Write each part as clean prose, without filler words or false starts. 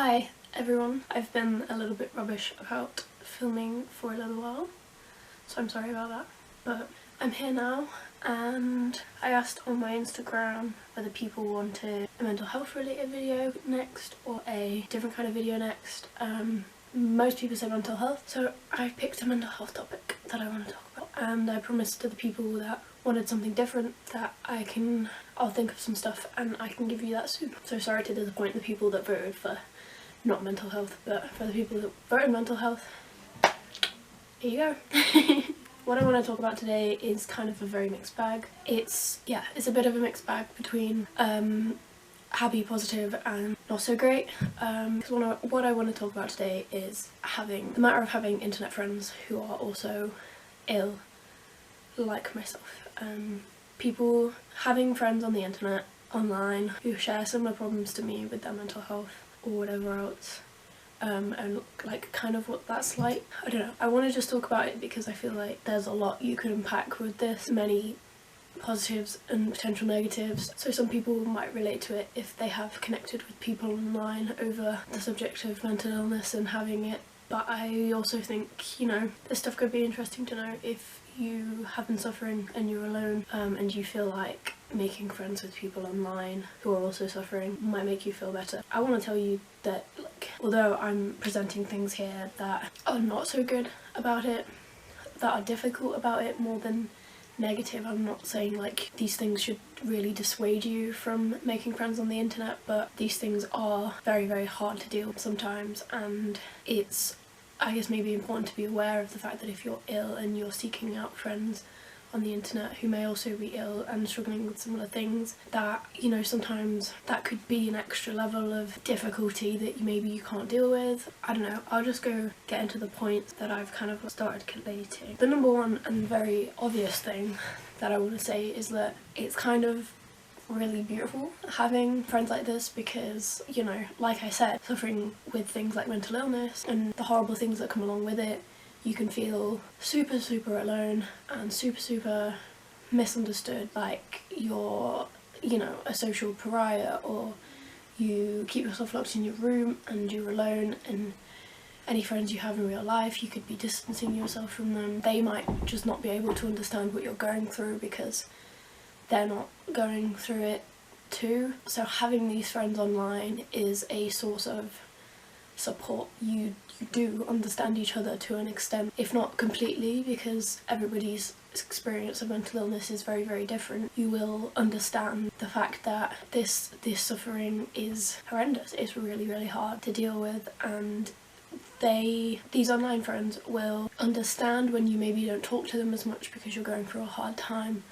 Hi everyone, I've been a little bit rubbish about filming for a little while, so I'm sorry about that, but I'm here now. And I asked on my Instagram whether people wanted a mental health related video next or a different kind of video next. Most people said mental health, so I picked a mental health topic that I want to talk about, and I promised to the people that wanted something different that I'll think of some stuff and I can give you that soon. So sorry to disappoint the people that voted for not mental health, but for the people that voted mental health, here you go. What I want to talk about today is kind of a very mixed bag. It's a bit of a mixed bag between happy, positive and not so great. What I want to talk about today is the matter of having internet friends who are also ill like myself. People having friends on the internet, online, who share similar problems to me with their mental health or whatever else. And like kind of what that's like. I don't know, I want to just talk about it because I feel like there's a lot you could unpack with this, many positives and potential negatives. So some people might relate to it if they have connected with people online over the subject of mental illness and having it, but I also think, you know, this stuff could be interesting to know if you have been suffering and you're alone, and you feel like making friends with people online who are also suffering might make you feel better. I want to tell you that, like, although I'm presenting things here that are not so good about it, that are difficult about it more than negative, I'm not saying like these things should really dissuade you from making friends on the internet, but these things are very, very hard to deal with sometimes, and it's, I guess, maybe important to be aware of the fact that if you're ill and you're seeking out friends on the internet who may also be ill and struggling with similar things, that, you know, sometimes that could be an extra level of difficulty that maybe you can't deal with. I don't know, I'll just go get into the points that I've kind of started collating. The number one and very obvious thing that I want to say is that it's kind of really beautiful having friends like this because, you know, like I said, suffering with things like mental illness and the horrible things that come along with it, you can feel super, super alone and super, super misunderstood, like you're, you know, a social pariah, or you keep yourself locked in your room and you're alone, and any friends you have in real life, you could be distancing yourself from them. They might just not be able to understand what you're going through because they're not going through it too. So having these friends online is a source of support. You do understand each other to an extent, if not completely, because everybody's experience of mental illness is very, very different. You will understand the fact that this suffering is horrendous. It's really, really hard to deal with, and these online friends will understand when you maybe don't talk to them as much because you're going through a hard time.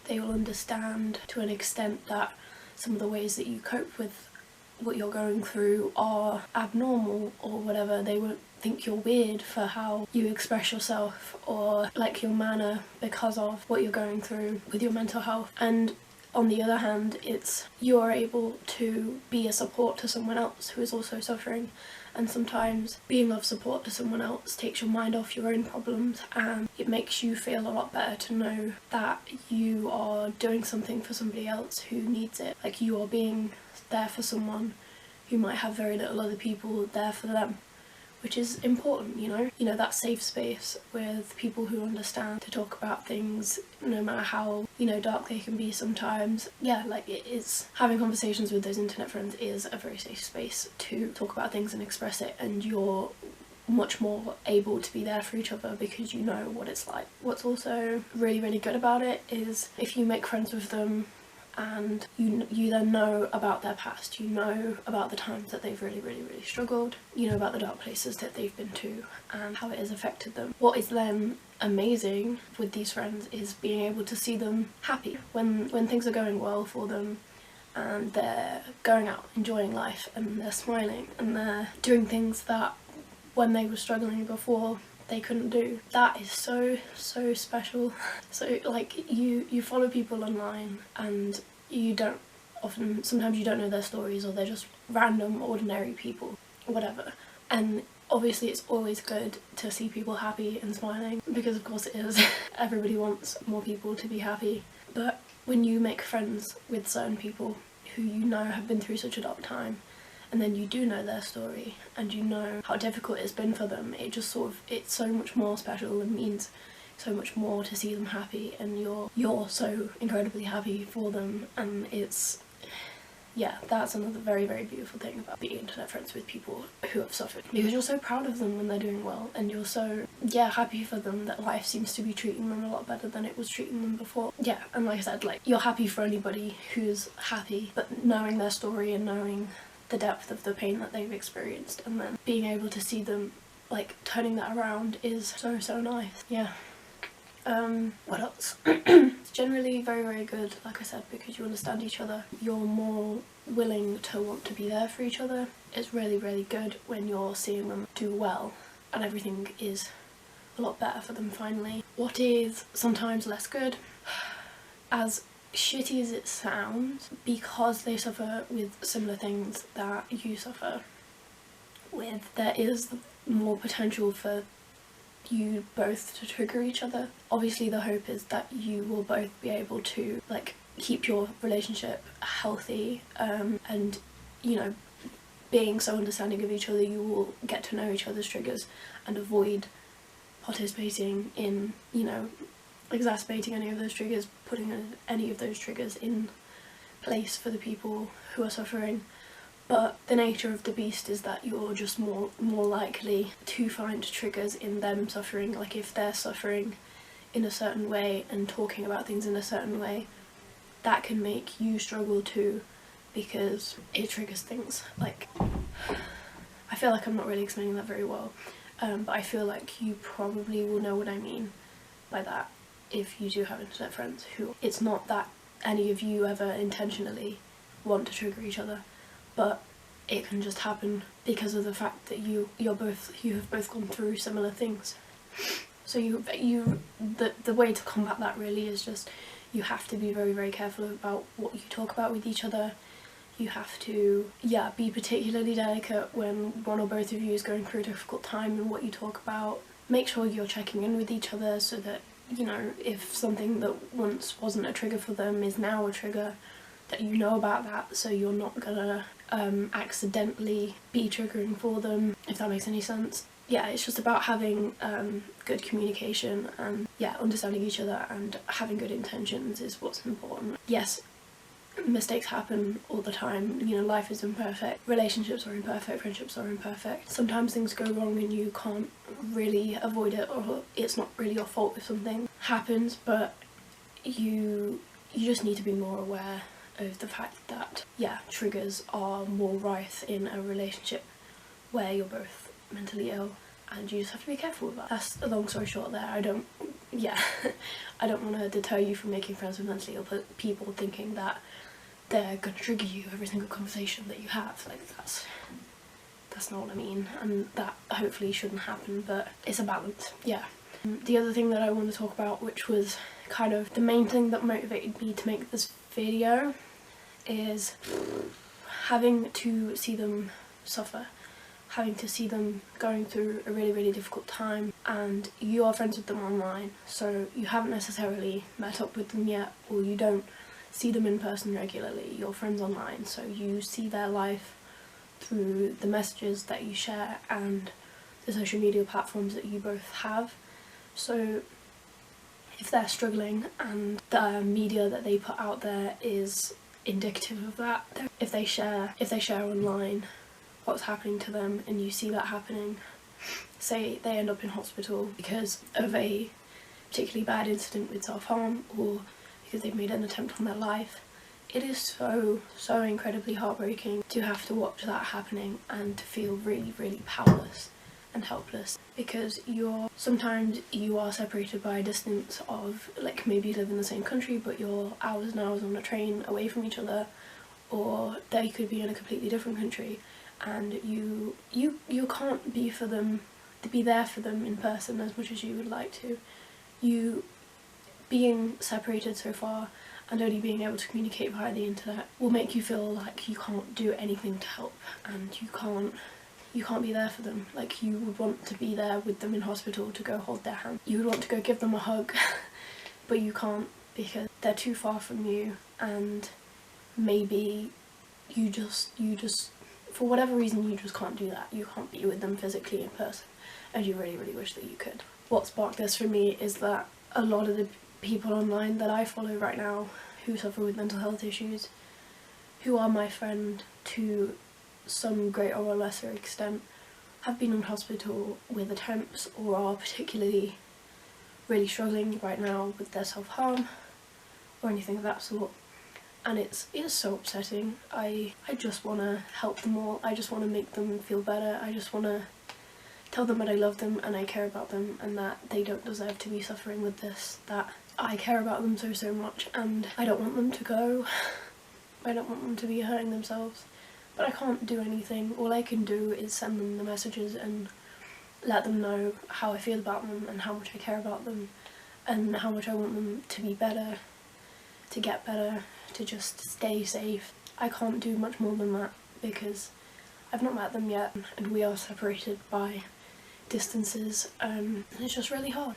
They will understand to an extent that some of the ways that you cope with what you're going through are abnormal or whatever. They won't think you're weird for how you express yourself or like your manner because of what you're going through with your mental health. And on the other hand, it's you're able to be a support to someone else who is also suffering, and sometimes being of support to someone else takes your mind off your own problems, and it makes you feel a lot better to know that you are doing something for somebody else who needs it. Like you are being there for someone who might have very little other people there for them, which is important, you know, that safe space with people who understand to talk about things no matter how, you know, dark they can be sometimes. Yeah, like it is, having conversations with those internet friends is a very safe space to talk about things and express it, and you're much more able to be there for each other because you know what it's like. What's also really, really good about it is if you make friends with them and you then know about their past, you know about the times that they've really, really, really struggled, you know about the dark places that they've been to and how it has affected them. What is then amazing with these friends is being able to see them happy when things are going well for them and they're going out enjoying life and they're smiling and they're doing things that when they were struggling before they couldn't do. That is so, so special. So like you follow people online and sometimes you don't know their stories, or they're just random ordinary people, whatever, and obviously it's always good to see people happy and smiling because of course it is. Everybody wants more people to be happy, but when you make friends with certain people who you know have been through such a dark time and then you do know their story and you know how difficult it's been for them, it just sort of, it's so much more special and means so much more to see them happy, and you're so incredibly happy for them. And it's, yeah, that's another very, very beautiful thing about being internet friends with people who have suffered, because you're so proud of them when they're doing well, and you're so, yeah, happy for them that life seems to be treating them a lot better than it was treating them before. Yeah, and like I said, like, you're happy for anybody who's happy, but knowing their story and knowing the depth of the pain that they've experienced, and then being able to see them, like, turning that around is so, so nice. Yeah. What else? It's generally very, very good, like I said, because you understand each other. You're more willing to want to be there for each other. It's really, really good when you're seeing them do well and everything is a lot better for them finally. What is sometimes less good, as shitty as it sounds, because they suffer with similar things that you suffer with, there is more potential for you both to trigger each other. Obviously the hope is that you will both be able to, like, keep your relationship healthy, and, you know, being so understanding of each other, you will get to know each other's triggers and avoid participating in, you know, exacerbating any of those triggers, putting any of those triggers in place for the people who are suffering. But the nature of the beast is that you're just more likely to find triggers in them suffering. Like, if they're suffering in a certain way and talking about things in a certain way, that can make you struggle too, because it triggers things. Like, I feel like I'm not really explaining that very well, but I feel like you probably will know what I mean by that if you do have internet friends who, it's not that any of you ever intentionally want to trigger each other, but it can just happen because of the fact that you have both gone through similar things. So the way to combat that really is just, you have to be very, very careful about what you talk about with each other. You have to, yeah, be particularly delicate when one or both of you is going through a difficult time in what you talk about. Make sure you're checking in with each other so that, you know, if something that once wasn't a trigger for them is now a trigger, that you know about that, so you're not gonna accidentally be triggering for them, if that makes any sense. Yeah, it's just about having good communication and, yeah, understanding each other and having good intentions is what's important. Yes, mistakes happen all the time, you know, life is imperfect, relationships are imperfect, friendships are imperfect. Sometimes things go wrong and you can't really avoid it, or it's not really your fault if something happens, but you just need to be more aware of the fact that, yeah, triggers are more rife in a relationship where you're both mentally ill, and you just have to be careful with that. That's a long story short there. I don't want to deter you from making friends with mentally ill people thinking that they're going to trigger you every single conversation that you have. Like, that's not what I mean, and that hopefully shouldn't happen, but it's a balance, yeah. The other thing that I want to talk about, which was kind of the main thing that motivated me to make this video, is having to see them suffer, having to see them going through a really, really difficult time, and you are friends with them online, so you haven't necessarily met up with them yet, or you don't see them in person regularly. You're friends online, so you see their life through the messages that you share and the social media platforms that you both have. So if they're struggling and the media that they put out there is indicative of that, if they share online what's happening to them and you see that happening, say they end up in hospital because of a particularly bad incident with self-harm or because they've made an attempt on their life, it is so incredibly heartbreaking to have to watch that happening and to feel really, really powerless and helpless, because sometimes you are separated by a distance of, like, maybe you live in the same country but you're hours and hours on a train away from each other, or they could be in a completely different country, and you can't be there for them in person as much as you would like to. You being separated so far and only being able to communicate via the internet will make you feel like you can't do anything to help, and you can't be there for them. Like, you would want to be there with them in hospital to go hold their hand. You would want to go give them a hug, but you can't because they're too far from you, and maybe you just for whatever reason you just can't do that. You can't be with them physically in person, and you really, really wish that you could. What sparked this for me is that a lot of the people online that I follow right now who suffer with mental health issues, who are my friend to some greater or lesser extent, have been in hospital with attempts or are particularly really struggling right now with their self-harm or anything of that sort. And it is so upsetting. I just want to help them all. I just want to make them feel better. I just want to tell them that I love them and I care about them and that they don't deserve to be suffering with this, that I care about them so much and I don't want them to go. I don't want them to be hurting themselves. But I can't do anything. All I can do is send them the messages and let them know how I feel about them and how much I care about them and how much I want them to be better, to get better, to just stay safe. I can't do much more than that because I've not met them yet and we are separated by distances, and it's just really hard.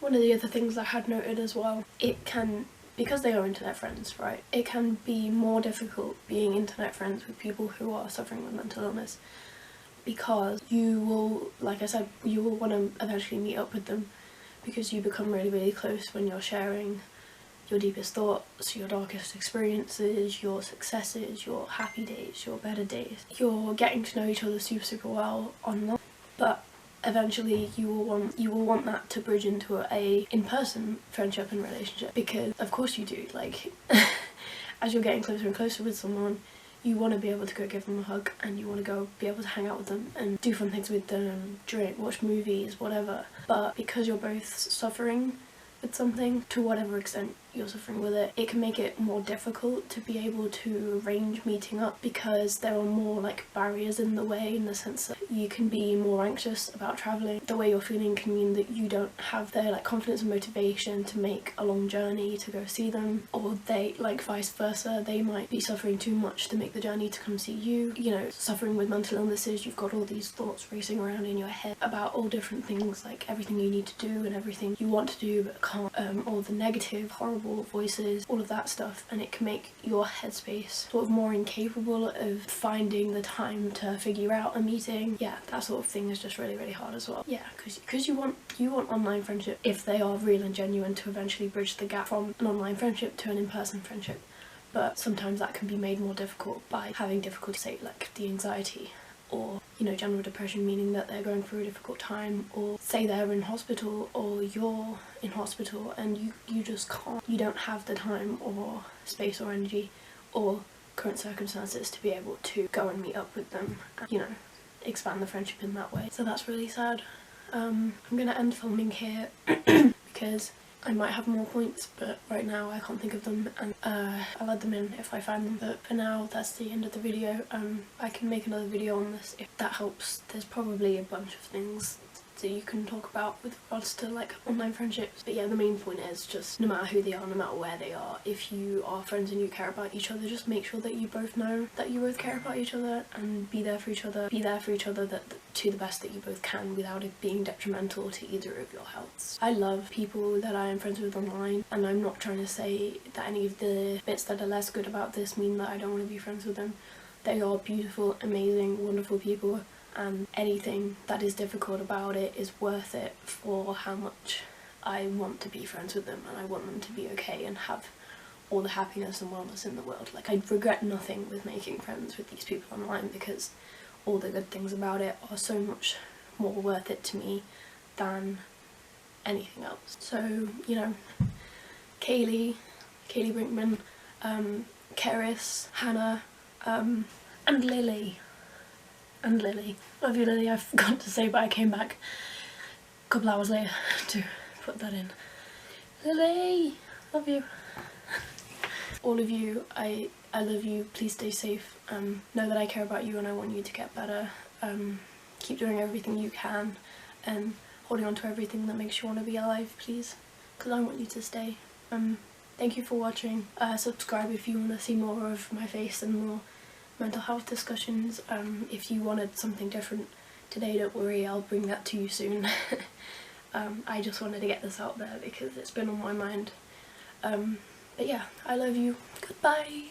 One of the other things I had noted as well, it can, because they are internet friends, right, it can be more difficult being internet friends with people who are suffering with mental illness, because you will, like I said, you will want to eventually meet up with them because you become really, really close when you're sharing your deepest thoughts, your darkest experiences, your successes, your happy days, your better days. You're getting to know each other super well online, but eventually you will want that to bridge into a in-person friendship and relationship, because of course you do, like as you're getting closer and closer with someone, you want to be able to go give them a hug and you want to go be able to hang out with them and do fun things with them, drink, watch movies, whatever. But because you're both suffering with something, to whatever extent you're suffering with it, it can make it more difficult to be able to arrange meeting up, because there are more like barriers in the way, in the sense that you can be more anxious about travelling. The way you're feeling can mean that you don't have the like confidence and motivation to make a long journey to go see them, or they, like vice versa, they might be suffering too much to make the journey to come see you. You know, suffering with mental illnesses, you've got all these thoughts racing around in your head about all different things, like everything you need to do and everything you want to do but can't, all the negative, horrible voices, all of that stuff, and it can make your headspace sort of more incapable of finding the time to figure out a meeting. Yeah, that sort of thing is just really, really hard as well. Yeah, because you want online friendship, if they are real and genuine, to eventually bridge the gap from an online friendship to an in-person friendship. But sometimes that can be made more difficult by having difficulty, say like the anxiety, or, you know, general depression, meaning that they're going through a difficult time, or say they're in hospital or you're in hospital and you just can't, you don't have the time or space or energy or current circumstances to be able to go and meet up with them and, you know, expand the friendship in that way. So that's really sad. I'm gonna end filming here because I might have more points, but right now I can't think of them, and I'll add them in if I find them. But for now, that's the end of the video. I can make another video on this if that helps. There's probably a bunch of things that you can talk about with regards to like online friendships. But yeah, the main point is just no matter who they are, no matter where they are, if you are friends and you care about each other, just make sure that you both know that you both care about each other and be there for each other. Be there for each other to the best that you both can, without it being detrimental to either of your healths. I love people that I am friends with online, and I'm not trying to say that any of the bits that are less good about this mean that I don't want to be friends with them. They are beautiful, amazing, wonderful people, and anything that is difficult about it is worth it for how much I want to be friends with them, and I want them to be okay and have all the happiness and wellness in the world. Like, I regret nothing with making friends with these people online, because all the good things about it are so much more worth it to me than anything else. So, you know, Kaylee Brinkman, Keris, Hannah, and Lily. Love you, Lily. I forgot to say, but I came back a couple hours later to put that in. Lily, love you. All of you, I love you. Please stay safe. Know that I care about you and I want you to get better. Keep doing everything you can and holding on to everything that makes you want to be alive, please, because I want you to stay. Thank you for watching. Subscribe if you want to see more of my face and more mental health discussions. If you wanted something different today, don't worry, I'll bring that to you soon. I just wanted to get this out there because it's been on my mind. But yeah, I love you. Goodbye.